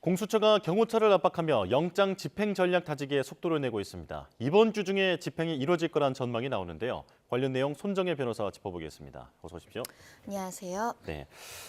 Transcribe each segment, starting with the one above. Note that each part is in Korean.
공수처가 경호처를 압박하며 영장 집행 전략 다지기에 속도를 내고 있습니다. 이번 주 중에 집행이 이뤄질 거란 전망이 나오는데요. 관련 내용 손정혜 변호사와 짚어보겠습니다. 어서 오십시오. 안녕하세요. 네.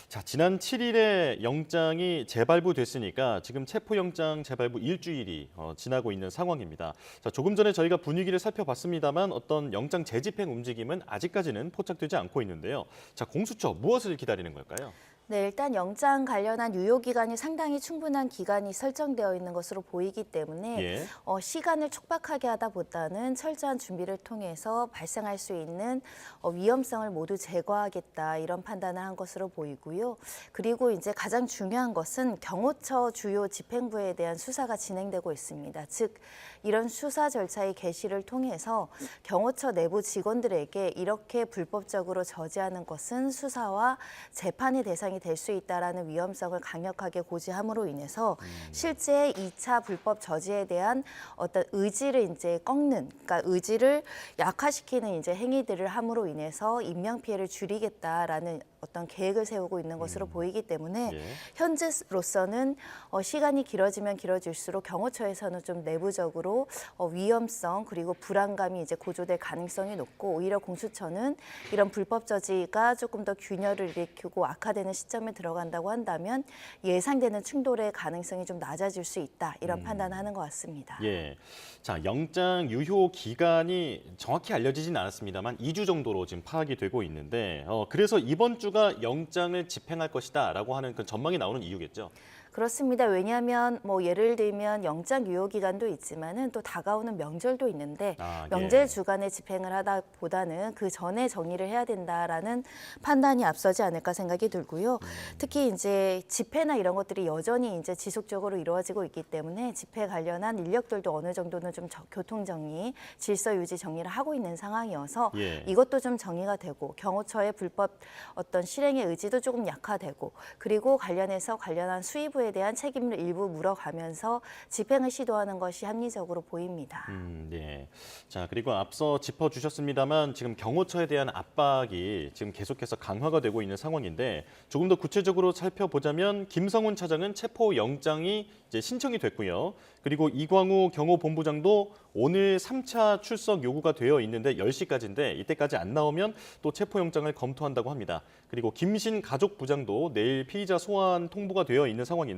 자, 지난 7일에 영장이 재발부됐으니까 지금 체포영장 재발부 일주일이 지나고 있는 상황입니다. 자, 조금 전에 저희가 분위기를 살펴봤습니다만 어떤 영장 재집행 움직임은 아직까지는 포착되지 않고 있는데요. 자, 공수처 무엇을 기다리는 걸까요? 네, 일단 영장 관련한 유효 기간이 상당히 충분한 기간이 설정되어 있는 것으로 보이기 때문에 예. 시간을 촉박하게 하다보다는 철저한 준비를 통해서 발생할 수 있는 위험성을 모두 제거하겠다 이런 판단을 한 것으로 보이고요. 그리고 이제 가장 중요한 것은 경호처 주요 집행부에 대한 수사가 진행되고 있습니다. 즉 이런 수사 절차의 개시를 통해서 경호처 내부 직원들에게 이렇게 불법적으로 저지하는 것은 수사와 재판의 대상이 될 수 있다라는 위험성을 강력하게 고지함으로 인해서 실제 2차 불법 저지에 대한 어떤 의지를 이제 꺾는, 그러니까 의지를 약화시키는 이제 행위들을 함으로 인해서 인명 피해를 줄이겠다라는 어떤 계획을 세우고 있는 것으로 보이기 때문에 예. 현재로서는 시간이 길어지면 길어질수록 경호처에서는 좀 내부적으로 위험성 그리고 불안감이 이제 고조될 가능성이 높고 오히려 공수처는 이런 불법 저지가 조금 더 균열을 일으키고 악화되는 시점에 들어간다고 한다면 예상되는 충돌의 가능성이 좀 낮아질 수 있다 이런 판단을 하는 것 같습니다. 예. 자, 영장 유효 기간이 정확히 알려지진 않았습니다만 2주 정도로 지금 파악이 되고 있는데 그래서 이번 주가 영장을 집행할 것이다라고 하는 그 전망이 나오는 이유겠죠. 그렇습니다. 왜냐하면 뭐 예를 들면 영장 유효 기간도 있지만은 또 다가오는 명절도 있는데 예. 명절 주간에 집행을 하다보다는 그 전에 정리를 해야 된다라는 판단이 앞서지 않을까 생각이 들고요. 특히 이제 집회나 이런 것들이 여전히 이제 지속적으로 이루어지고 있기 때문에 집회 관련한 인력들도 어느 정도는 좀 교통 정리, 질서 유지 정리를 하고 있는 상황이어서 예. 이것도 좀 정리가 되고 경호처의 불법 어떤 실행의 의지도 조금 약화되고 그리고 관련한 수의부에 대한 책임을 일부 물어가면서 집행을 시도하는 것이 합리적으로 보입니다. 네. 자, 그리고 앞서 짚어주셨습니다만 지금 경호처에 대한 압박이 지금 계속해서 강화가 되고 있는 상황인데 조금 더 구체적으로 살펴보자면 김성훈 차장은 체포 영장이 이제 신청이 됐고요. 그리고 이광우 경호본부장도 오늘 3차 출석 요구가 되어 있는데 10시까지인데 이때까지 안 나오면 또 체포영장을 검토한다고 합니다. 그리고 김신 가족부장도 내일 피의자 소환 통보가 되어 있는 상황인데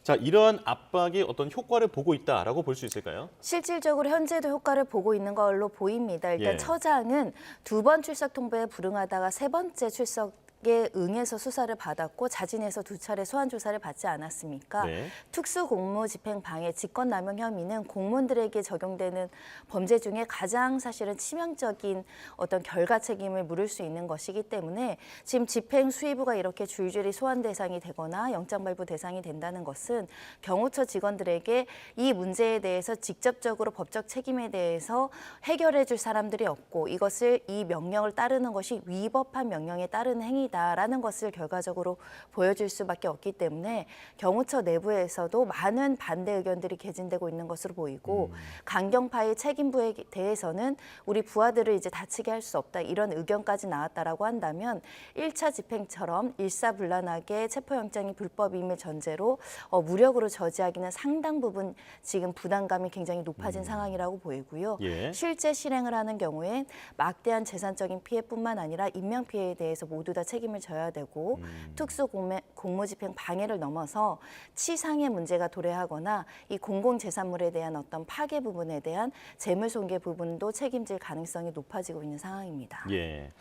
자, 이러한 압박이 어떤 효과를 보고 있다라고 볼 수 있을까요? 실질적으로 현재도 효과를 보고 있는 걸로 보입니다. 일단 예. 처장은 2번 출석 통보에 불응하다가 3번째 출석에 응해서 수사를 받았고 자진해서 2차례 소환 조사를 받지 않았습니까? 네. 특수공무집행방해 직권남용 혐의는 공무원들에게 적용되는 범죄 중에 가장 사실은 치명적인 어떤 결과 책임을 물을 수 있는 것이기 때문에 지금 집행 수의부가 이렇게 줄줄이 소환 대상이 되거나 영장 발부 대상이 된다는 것은 경호처 직원들에게 이 문제에 대해서 직접적으로 법적 책임에 대해서 해결해 줄 사람들이 없고 이것을 이 명령을 따르는 것이 위법한 명령에 따르는 행위다라는 것을 결과적으로 보여줄 수밖에 없기 때문에 경호처 내부에서도 많은 반대 의견들이 개진되고 있는 것으로 보이고 강경파의 책임부에 대해서는 우리 부하들을 이제 다치게 할 수 없다 이런 의견까지 나왔다라고 한다면 1차 집행처럼 일사불란하게 체포영장이 불법임을 전제로 무력으로 저지하기는 상당 부분 지금 부담감이 굉장히 높아진 상황이라고 보이고요. 예. 실제 실행을 하는 경우에 막대한 재산적인 피해뿐만 아니라 인명 피해에 대해서 모두 다 책임을 져야 되고 특수공무집행 방해를 넘어서 치상의 문제가 도래하거나 이 공공재산물에 대한 어떤 파괴 부분에 대한 재물손괴 부분도 책임질 가능성이 높아지고 있는 상황입니다. 예.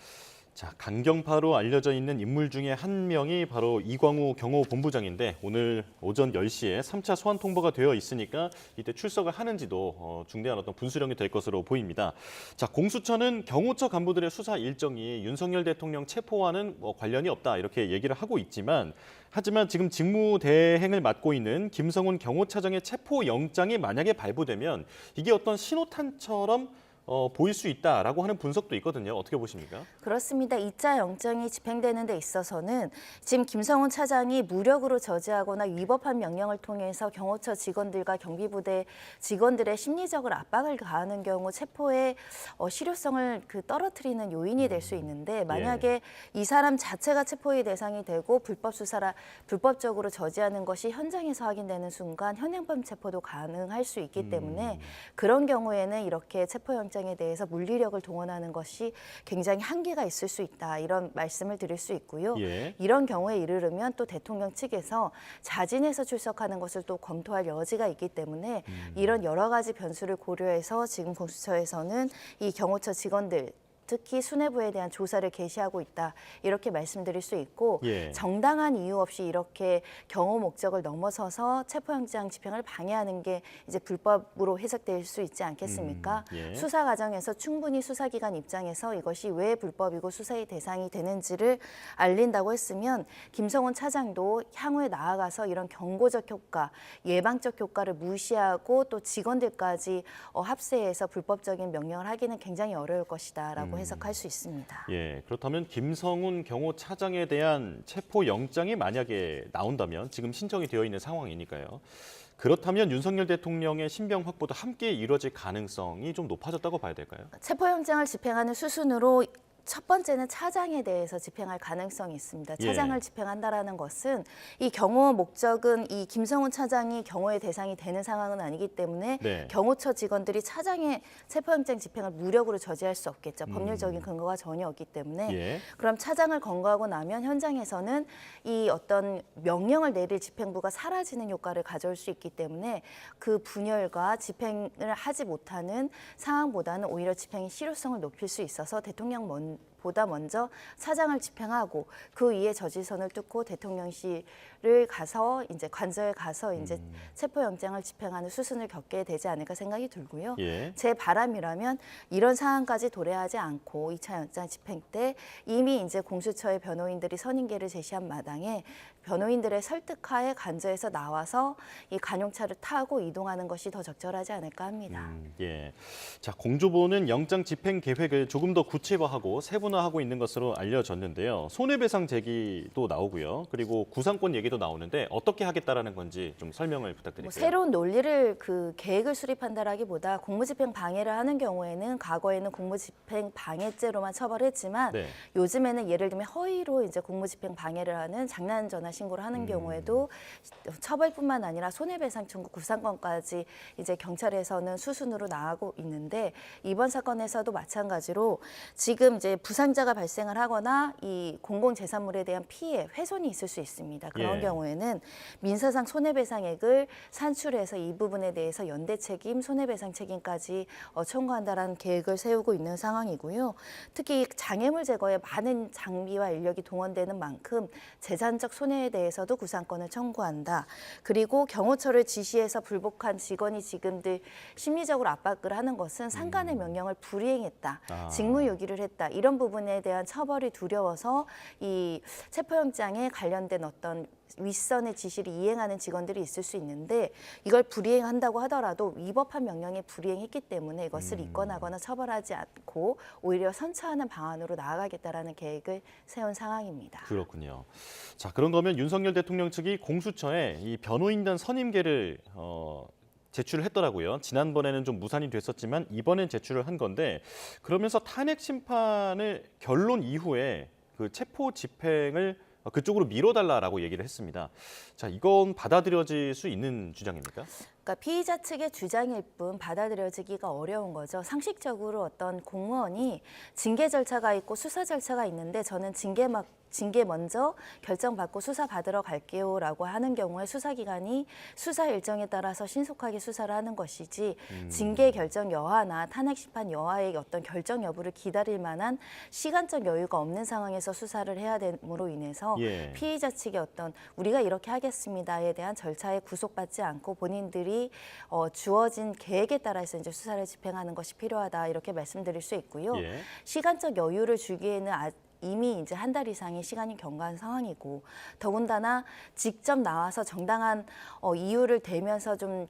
자, 강경파로 알려져 있는 인물 중에 한 명이 바로 이광우 경호본부장인데 오늘 오전 10시에 3차 소환 통보가 되어 있으니까 이때 출석을 하는지도 중대한 어떤 분수령이 될 것으로 보입니다. 자, 공수처는 경호처 간부들의 수사 일정이 윤석열 대통령 체포와는 관련이 없다 이렇게 얘기를 하고 있지만 하지만 지금 직무대행을 맡고 있는 김성훈 경호차장의 체포 영장이 만약에 발부되면 이게 어떤 신호탄처럼 보일 수 있다라고 하는 분석도 있거든요. 어떻게 보십니까? 그렇습니다. 2차 영장이 집행되는 데 있어서는 지금 김성훈 차장이 무력으로 저지하거나 위법한 명령을 통해서 경호처 직원들과 경비부대 직원들의 심리적으로 압박을 가하는 경우 체포의 실효성을 떨어뜨리는 요인이 될 수 있는데 만약에 이 사람 자체가 체포의 대상이 되고 불법적으로 저지하는 것이 현장에서 확인되는 순간 현행범 체포도 가능할 수 있기 때문에 그런 경우에는 이렇게 체포영장에 대해서 물리력을 동원하는 것이 굉장히 한계가 있을 수 있다. 이런 말씀을 드릴 수 있고요. 예. 이런 경우에 이르르면 또 대통령 측에서 자진해서 출석하는 것을 또 검토할 여지가 있기 때문에 이런 여러 가지 변수를 고려해서 지금 공수처에서는 이 경호처 직원들 특히 수뇌부에 대한 조사를 개시하고 있다. 이렇게 말씀드릴 수 있고 예. 정당한 이유 없이 이렇게 경호 목적을 넘어서서 체포영장 집행을 방해하는 게 이제 불법으로 해석될 수 있지 않겠습니까? 예. 수사 과정에서 충분히 수사기관 입장에서 이것이 왜 불법이고 수사의 대상이 되는지를 알린다고 했으면 김성훈 차장도 향후에 나아가서 이런 경고적 효과, 예방적 효과를 무시하고 또 직원들까지 합세해서 불법적인 명령을 하기는 굉장히 어려울 것이다라고 해석할 수 있습니다. 예, 그렇다면 김성훈 경호차장에 대한 체포 영장이 만약에 나온다면 지금 신청이 되어 있는 상황이니까요. 그렇다면 윤석열 대통령의 신병 확보도 함께 이루어질 가능성이 좀 높아졌다고 봐야 될까요? 체포영장을 집행하는 수순으로 첫 번째는 차장에 대해서 집행할 가능성이 있습니다. 차장을 집행한다라는 것은 이 경호 목적은 이 김성훈 차장이 경호의 대상이 되는 상황은 아니기 때문에 경호처 직원들이 차장의 체포영장 집행을 무력으로 저지할 수 없겠죠. 법률적인 근거가 전혀 없기 때문에 그럼 차장을 검거하고 나면 현장에서는 이 어떤 명령을 내릴 집행부가 사라지는 효과를 가져올 수 있기 때문에 그 분열과 집행을 하지 못하는 상황보다는 오히려 집행의 실효성을 높일 수 있어서 보다 먼저 차장을 집행하고 그 위에 저지선을 뚫고 대통령실을 가서 이제 관저에 가서 이제 체포영장을 집행하는 수순을 겪게 되지 않을까 생각이 들고요. 제 바람이라면 이런 상황까지 도래하지 않고 2차 영장 집행 때 이미 이제 공수처의 변호인들이 선임계를 제시한 마당에 변호인들의 설득하에 관저에서 나와서 이 관용차를 타고 이동하는 것이 더 적절하지 않을까 합니다. 예. 자, 공조보는 영장 집행 계획을 조금 더 구체화하고 세분화하고 있는 것으로 알려졌는데요. 손해배상 제기도 나오고요. 그리고 구상권 얘기도 나오는데 어떻게 하겠다라는 건지 좀 설명을 부탁드릴게요. 새로운 논리를 계획을 수립한다라기보다 공무집행 방해를 하는 경우에는 과거에는 공무집행 방해죄로만 처벌했지만 요즘에는 예를 들면 허위로 이제 공무집행 방해를 하는 장난 전화 신고를 하는 경우에도 처벌뿐만 아니라 손해배상 청구 구상권까지 이제 경찰에서는 수순으로 나가고 있는데 이번 사건에서도 마찬가지로 지금 이제 부상자가 발생을 하거나 이 공공재산물에 대한 피해, 훼손이 있을 수 있습니다. 그런 경우에는 민사상 손해배상액을 산출해서 이 부분에 대해서 연대 책임, 손해배상 책임까지 청구한다라는 계획을 세우고 있는 상황이고요. 특히 장애물 제거에 많은 장비와 인력이 동원되는 만큼 재산적 손해에 대해서도 구상권을 청구한다. 그리고 경호처를 지시해서 불복한 직원이 지금들 심리적으로 압박을 하는 것은 상간의 명령을 불이행했다. 직무유기를 했다. 이런 부분에 대한 처벌이 두려워서 이 체포영장에 관련된 어떤 윗선의 지시를 이행하는 직원들이 있을 수 있는데 이걸 불이행한다고 하더라도 위법한 명령에 불이행했기 때문에 이것을 입건하거나 처벌하지 않고 오히려 선처하는 방안으로 나아가겠다라는 계획을 세운 상황입니다. 그렇군요. 자, 그런 거면 윤석열 대통령 측이 공수처에 이 변호인단 선임계를 제출을 했더라고요. 지난번에는 좀 무산이 됐었지만 이번엔 제출을 한 건데 그러면서 탄핵 심판을 결론 이후에 그 체포 집행을 그쪽으로 미뤄달라라고 얘기를 했습니다. 자, 이건 받아들여질 수 있는 주장입니까? 그러니까 피의자 측의 주장일 뿐 받아들여지기가 어려운 거죠. 상식적으로 어떤 공무원이 징계 절차가 있고 수사 절차가 있는데 저는 징계 먼저 결정받고 수사 받으러 갈게요라고 하는 경우에 수사기관이 수사 일정에 따라서 신속하게 수사를 하는 것이지 징계 결정 여하나 탄핵 심판 여하의 어떤 결정 여부를 기다릴 만한 시간적 여유가 없는 상황에서 수사를 해야 됨으로 인해서 피의자 측의 어떤 우리가 이렇게 하겠습니다에 대한 절차에 구속받지 않고 본인들이 주어진 계획에 따라서 이제 수사를 집행하는 것이 필요하다 이렇게 말씀드릴 수 있고요. 시간적 여유를 주기에는 이미 이제 한 달 이상의 시간이 경과한 상황이고 더군다나 직접 나와서 정당한 이유를 대면서 좀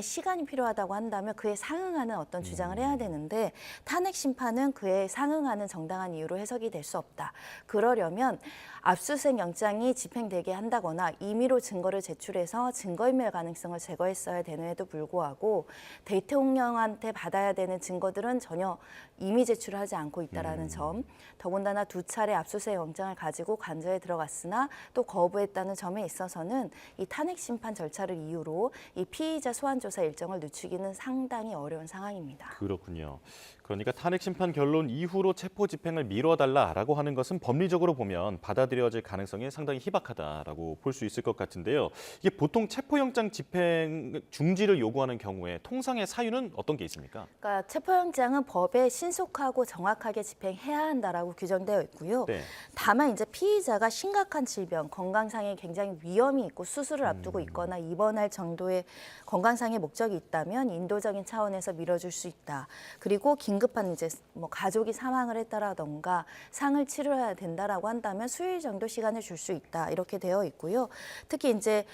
시간이 필요하다고 한다면 그에 상응하는 어떤 주장을 해야 되는데 탄핵 심판은 그에 상응하는 정당한 이유로 해석이 될 수 없다. 그러려면 압수수색 영장이 집행되게 한다거나 임의로 증거를 제출해서 증거인멸 가능성을 제거했어야 되는데도 불구하고 대통령한테 받아야 되는 증거들은 전혀 임의 제출을 하지 않고 있다라는 점, 더군다나 2차례 압수수색 영장을 가지고 관저에 들어갔으나 또 거부했다는 점에 있어서는 이 탄핵 심판 절차를 이유로 이 피의자 소환 조사 일정을 늦추기는 상당히 어려운 상황입니다. 그렇군요. 그러니까 탄핵 심판 결론 이후로 체포 집행을 미뤄달라라고 하는 것은 법리적으로 보면 받아들여질 가능성이 상당히 희박하다라고 볼 수 있을 것 같은데요. 이게 보통 체포영장 집행 중지를 요구하는 경우에 통상의 사유는 어떤 게 있습니까? 그러니까 체포영장은 법에 신속하고 정확하게 집행해야 한다라고 규정되어 있고요. 네. 다만 이제 피의자가 심각한 질병, 건강상에 굉장히 위험이 있고 수술을 앞두고 있거나 입원할 정도의 건강상의 목적이 있다면 인도적인 차원에서 미뤄줄 수 있다. 그리고 긴급한 이제 뭐 가족이 사망을 했다라던가 상을 치러야 된다라고 한다면 수일 정도 시간을 줄 수 있다. 이렇게 되어 있고요. 특히 이제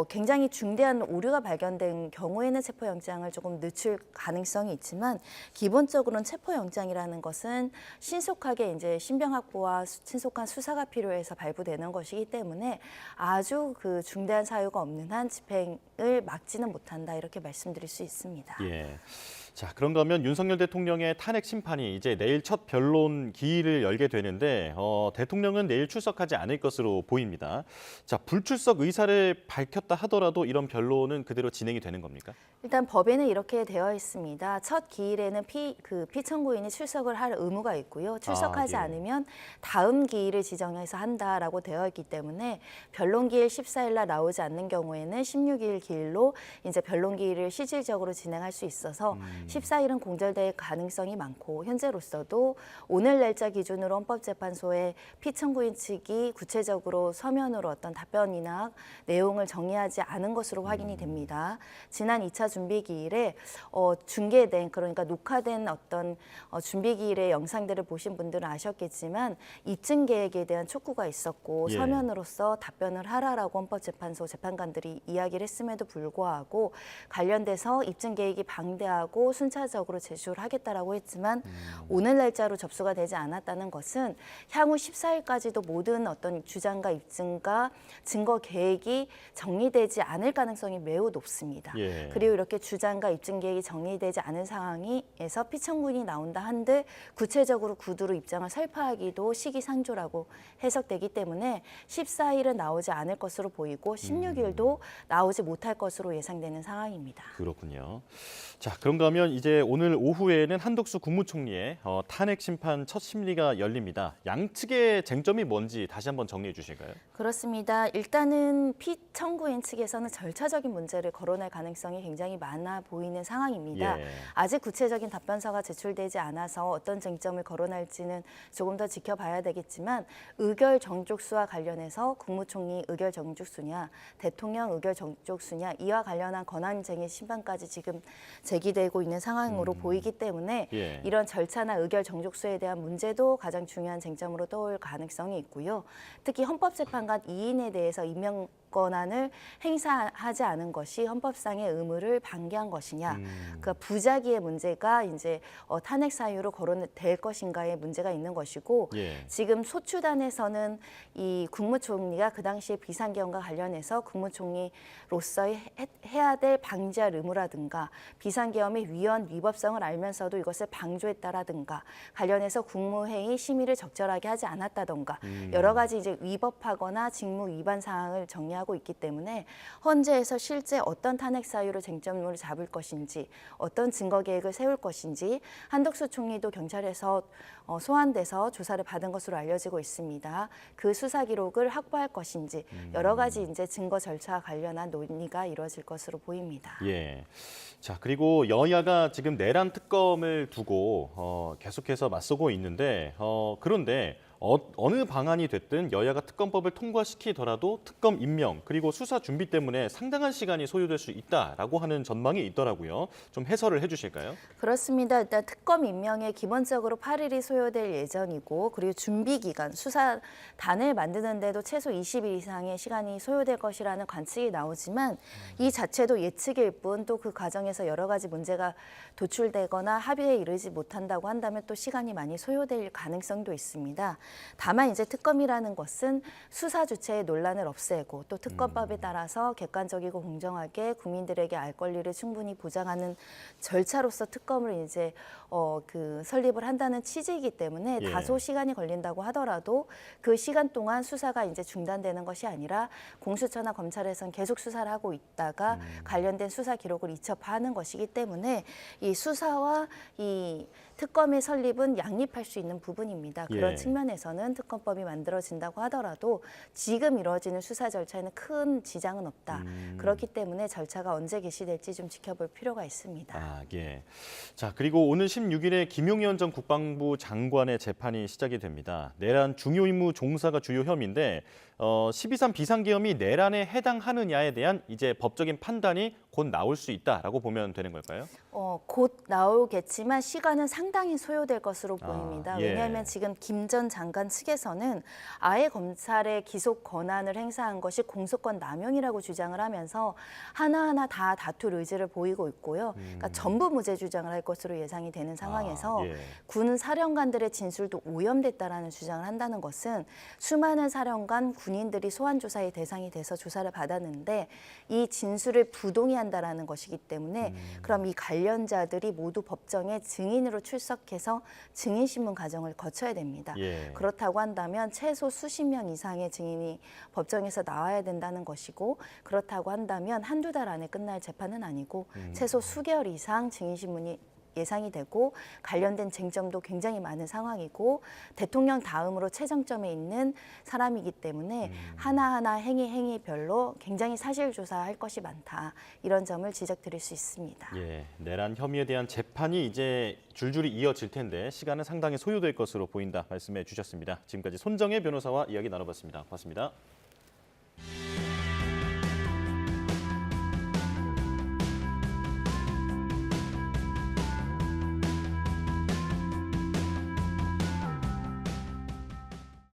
굉장히 중대한 오류가 발견된 경우에는 체포영장을 조금 늦출 가능성이 있지만 기본적으로는 체포영장이라는 것은 신속하게 이제 신병 확보와 신속한 수사가 필요해서 발부되는 것이기 때문에 아주 그 중대한 사유가 없는 한 집행을 막지는 못한다 이렇게 말씀드릴 수 있습니다. 예. 자, 그런가 하면 윤석열 대통령의 탄핵 심판이 이제 내일 첫 변론 기일을 열게 되는데 대통령은 내일 출석하지 않을 것으로 보입니다. 자, 불출석 의사를 밝혔다 하더라도 이런 변론은 그대로 진행이 되는 겁니까? 일단 법에는 이렇게 되어 있습니다. 첫 기일에는 피청구인이 출석을 할 의무가 있고요. 출석하지 예. 않으면 다음 기일을 지정해서 한다라고 되어 있기 때문에 변론 기일 14일 날 나오지 않는 경우에는 16일 기일로 이제 변론 기일을 실질적으로 진행할 수 있어서 14일은 공절될 가능성이 많고 현재로서도 오늘 날짜 기준으로 헌법재판소에 피청구인 측이 구체적으로 서면으로 어떤 답변이나 내용을 정리하지 않은 것으로 확인이 됩니다. 지난 2차 준비기일에 중계된 그러니까 녹화된 어떤 준비기일의 영상들을 보신 분들은 아셨겠지만 입증 계획에 대한 촉구가 있었고 예. 서면으로서 답변을 하라라고 헌법재판소 재판관들이 이야기를 했음에도 불구하고 관련돼서 입증 계획이 방대하고 순차적으로 제출을 하겠다라고 했지만 오늘 날짜로 접수가 되지 않았다는 것은 향후 14일까지도 모든 어떤 주장과 입증과 증거 계획이 정리되지 않을 가능성이 매우 높습니다. 예. 그리고 이렇게 주장과 입증 계획이 정리되지 않은 상황에서 피청구인이 나온다 한들 구체적으로 구두로 입장을 설파하기도 시기상조라고 해석되기 때문에 14일은 나오지 않을 것으로 보이고 16일도 나오지 못할 것으로 예상되는 상황입니다. 그렇군요. 자, 그런가 하면 이제 오늘 오후에는 한덕수 국무총리의 탄핵 심판 첫 심리가 열립니다. 양측의 쟁점이 뭔지 다시 한번 정리해 주실까요? 그렇습니다. 일단은 피청구인 측에서는 절차적인 문제를 거론할 가능성이 굉장히 많아 보이는 상황입니다. 예. 아직 구체적인 답변서가 제출되지 않아서 어떤 쟁점을 거론할지는 조금 더 지켜봐야 되겠지만 의결 정족수와 관련해서 국무총리 의결 정족수냐, 대통령 의결 정족수냐 이와 관련한 권한쟁의 심판까지 지금 제기되고 있는 상황으로 보이기 때문에 예. 이런 절차나 의결 정족수에 대한 문제도 가장 중요한 쟁점으로 떠올 가능성이 있고요. 특히 헌법재판관 2인에 대해서 임명 권한을 행사하지 않은 것이 헌법상의 의무를 방기한 것이냐, 그 부작위의 문제가 이제 탄핵 사유로 거론될 것인가의 문제가 있는 것이고, 예. 지금 소추단에서는 이 국무총리가 그 당시에 비상계엄과 관련해서 국무총리로서 해야 될 방지할 의무라든가 비상계엄의 위헌 위법성을 알면서도 이것을 방조했다라든가 관련해서 국무회의 심의를 적절하게 하지 않았다던가 여러 가지 이제 위법하거나 직무 위반 사항을 정리하고 있기 때문에 헌재에서 실제 어떤 탄핵 사유로 쟁점을 잡을 것인지 어떤 증거 계획을 세울 것인지 한덕수 총리도 경찰에서 소환돼서 조사를 받은 것으로 알려지고 있습니다. 그 수사 기록을 확보할 것인지 여러 가지 이제 증거 절차와 관련한 논의가 이루어질 것으로 보입니다. 예. 자, 그리고 여야가 지금 내란 특검을 두고 계속해서 맞서고 있는데 그런데 어느 방안이 됐든 여야가 특검법을 통과시키더라도 특검 임명 그리고 수사 준비 때문에 상당한 시간이 소요될 수 있다라고 하는 전망이 있더라고요. 좀 해설을 해주실까요? 그렇습니다. 일단 특검 임명에 기본적으로 8일이 소요될 예정이고 그리고 준비 기간, 수사단을 만드는데도 최소 20일 이상의 시간이 소요될 것이라는 관측이 나오지만 이 자체도 예측일 뿐 또 그 과정에서 여러 가지 문제가 도출되거나 합의에 이르지 못한다고 한다면 또 시간이 많이 소요될 가능성도 있습니다. 다만 이제 특검이라는 것은 수사 주체의 논란을 없애고 또 특검법에 따라서 객관적이고 공정하게 국민들에게 알 권리를 충분히 보장하는 절차로서 특검을 이제 설립을 한다는 취지이기 때문에 예. 다소 시간이 걸린다고 하더라도 그 시간 동안 수사가 이제 중단되는 것이 아니라 공수처나 검찰에선 계속 수사를 하고 있다가 관련된 수사 기록을 이첩하는 것이기 때문에 이 수사와 이 특검의 설립은 양립할 수 있는 부분입니다. 그런 예. 측면에서는 특검법이 만들어진다고 하더라도 지금 이루어지는 수사 절차에는 큰 지장은 없다. 그렇기 때문에 절차가 언제 개시될지 좀 지켜볼 필요가 있습니다. 아, 예. 자, 그리고 오늘 16일에 김용현 전 국방부 장관의 재판이 시작이 됩니다. 내란 중요 임무 종사가 주요 혐의인데 12.3 비상계엄이 내란에 해당하느냐에 대한 이제 법적인 판단이 곧 나올 수 있다라고 보면 되는 걸까요? 곧 나오겠지만 시간은 상당히 소요될 것으로 보입니다. 예. 왜냐하면 지금 김 전 장관 측에서는 아예 검찰의 기소 권한을 행사한 것이 공소권 남용이라고 주장을 하면서 하나하나 다 다툴 의지를 보이고 있고요. 그러니까 전부 무죄 주장을 할 것으로 예상이 되는 상황에서 예. 군 사령관들의 진술도 오염됐다라는 주장을 한다는 것은 수많은 사령관, 군인들이 소환 조사의 대상이 돼서 조사를 받았는데 이 진술을 부동의한다라는 것이기 때문에 그럼 이 관련자들이 모두 법정에 증인으로 출석해서 증인신문 과정을 거쳐야 됩니다. 예. 그렇다고 한다면 최소 수십 명 이상의 증인이 법정에서 나와야 된다는 것이고 그렇다고 한다면 한두 달 안에 끝날 재판은 아니고 최소 수개월 이상 증인신문이 예상이 되고 관련된 쟁점도 굉장히 많은 상황이고 대통령 다음으로 최정점에 있는 사람이기 때문에 하나하나 행위별로 굉장히 사실 조사할 것이 많다. 이런 점을 지적드릴 수 있습니다. 예, 내란 혐의에 대한 재판이 이제 줄줄이 이어질 텐데 시간은 상당히 소요될 것으로 보인다 말씀해 주셨습니다. 지금까지 손정혜 변호사와 이야기 나눠봤습니다. 고맙습니다.